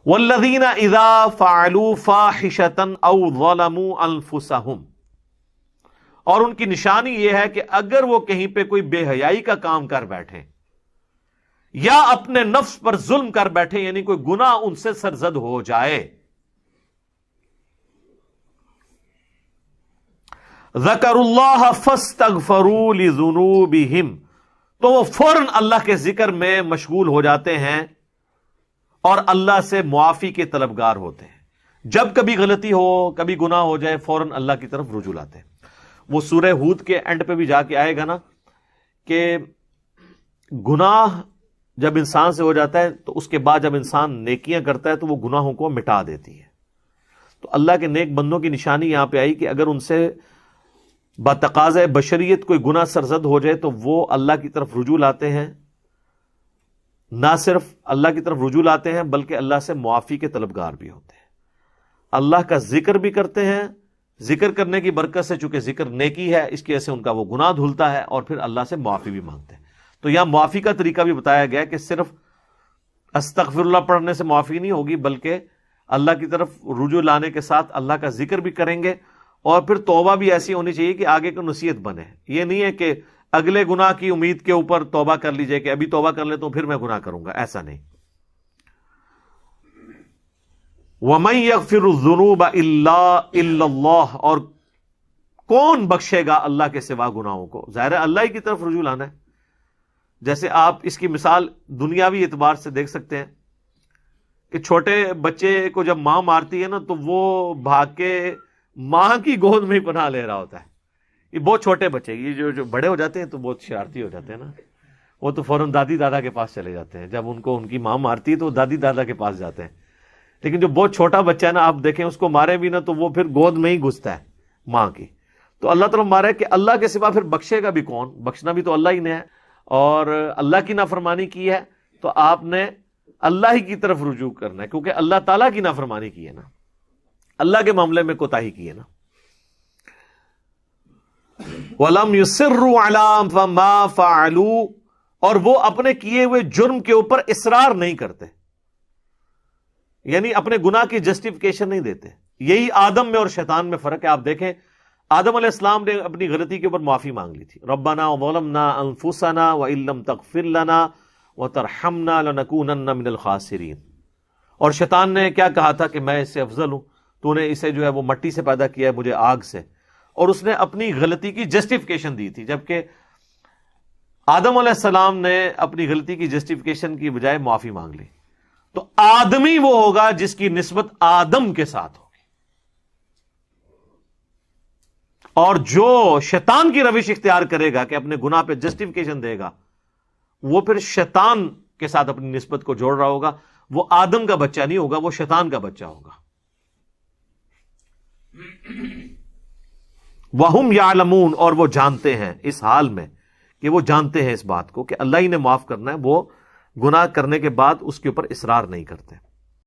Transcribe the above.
والذین اذا فعلوا فاحشۃ او ظلموا انفسہم، اور ان کی نشانی یہ ہے کہ اگر وہ کہیں پہ کوئی بے حیائی کا کام کر بیٹھے یا اپنے نفس پر ظلم کر بیٹھے، یعنی کوئی گناہ ان سے سرزد ہو جائے، ذکروا اللہ فاستغفروا لذنوبہم، تو وہ فوراً اللہ کے ذکر میں مشغول ہو جاتے ہیں اور اللہ سے معافی کے طلبگار ہوتے ہیں۔ جب کبھی غلطی ہو، کبھی گناہ ہو جائے، فوراً اللہ کی طرف رجوع لاتے ہیں۔ وہ سورہ ہود کے اینڈ پہ بھی جا کے آئے گا نا کہ گناہ جب انسان سے ہو جاتا ہے تو اس کے بعد جب انسان نیکیاں کرتا ہے تو وہ گناہوں کو مٹا دیتی ہے۔ تو اللہ کے نیک بندوں کی نشانی یہاں پہ آئی کہ اگر ان سے بتقاضۂ بشریت کوئی گناہ سرزد ہو جائے تو وہ اللہ کی طرف رجوع لاتے ہیں، نہ صرف اللہ کی طرف رجوع لاتے ہیں بلکہ اللہ سے معافی کے طلبگار بھی ہوتے ہیں، اللہ کا ذکر بھی کرتے ہیں۔ ذکر کرنے کی برکت سے چونکہ ذکر نیکی ہے، اس کی وجہ سے ان کا وہ گناہ دھلتا ہے اور پھر اللہ سے معافی بھی مانگتے ہیں۔ تو یہاں معافی کا طریقہ بھی بتایا گیا کہ صرف استغفر اللہ پڑھنے سے معافی نہیں ہوگی، بلکہ اللہ کی طرف رجوع لانے کے ساتھ اللہ کا ذکر بھی کریں گے، اور پھر توبہ بھی ایسی ہونی چاہیے کہ آگے کو نصیحت بنے۔ یہ نہیں ہے کہ اگلے گناہ کی امید کے اوپر توبہ کر لیجئے کہ ابھی توبہ کر لے تو پھر میں گناہ کروں گا، ایسا نہیں۔ وَمَن يَغْفِرُ الذُّنُوبَ إِلَّا اللَّهُ، اور کون بخشے گا اللہ کے سوا گناہوں کو؟ ظاہر ہے اللہ ہی کی طرف رجوع لانا ہے۔ جیسے آپ اس کی مثال دنیاوی اعتبار سے دیکھ سکتے ہیں کہ چھوٹے بچے کو جب ماں مارتی ہے نا تو وہ بھاگ کے ماں کی گود میں ہی پناہ لے رہا ہوتا ہے۔ یہ بہت چھوٹے بچے، یہ جو بڑے ہو جاتے ہیں تو بہت شرارتی ہو جاتے ہیں نا، وہ تو فوراً دادی دادا کے پاس چلے جاتے ہیں۔ جب ان کو ان کی ماں مارتی ہے تو وہ دادی دادا کے پاس جاتے ہیں۔ لیکن جو بہت چھوٹا بچہ ہے نا، آپ دیکھیں اس کو مارے بھی نا تو وہ پھر گود میں ہی گھستا ہے ماں کی۔ تو اللہ تعالیٰ مارا ہے کہ اللہ کے سوا پھر بخشے گا بھی کون؟ بخشنا بھی تو اللہ ہی نے ہے، اور اللہ کی نافرمانی کی ہے تو آپ نے اللہ ہی کی طرف رجوع کرنا ہے، کیونکہ اللہ تعالیٰ کی نافرمانی کی ہے نا، اللہ کے معاملے میں کوتاہی کی ہے نا۔ وَلَمْ يُصِرُّوا عَلَىٰ مَا فَعَلُوا، اور وہ اپنے کیے ہوئے جرم کے اوپر اصرار نہیں کرتے، یعنی اپنے گناہ کی جسٹیفیکیشن نہیں دیتے۔ یہی آدم میں اور شیطان میں فرق ہے۔ آپ دیکھیں آدم علیہ السلام نے اپنی غلطی کے اوپر معافی مانگ لی تھی، ربنا ظلمنا انفسنا وان لم تغفر لنا وترحمنا لنکونن من الخاسرین، اور شیطان نے کیا کہا تھا کہ میں اس سے افضل ہوں، تو نے اسے جو ہے وہ مٹی سے پیدا کیا ہے، مجھے آگ سے، اور اس نے اپنی غلطی کی جسٹیفیکیشن دی تھی، جبکہ آدم علیہ السلام نے اپنی غلطی کی جسٹیفیکیشن کی بجائے معافی مانگ لی۔ تو آدمی وہ ہوگا جس کی نسبت آدم کے ساتھ ہوگی، اور جو شیطان کی روش اختیار کرے گا کہ اپنے گناہ پہ جسٹیفیکیشن دے گا، وہ پھر شیطان کے ساتھ اپنی نسبت کو جوڑ رہا ہوگا، وہ آدم کا بچہ نہیں ہوگا، وہ شیطان کا بچہ ہوگا۔ وَهُمْ يَعْلَمُونَ، اور وہ جانتے ہیں، اس حال میں کہ وہ جانتے ہیں اس بات کو کہ اللہ ہی نے معاف کرنا ہے، وہ گناہ کرنے کے بعد اس کے اوپر اصرار نہیں کرتے۔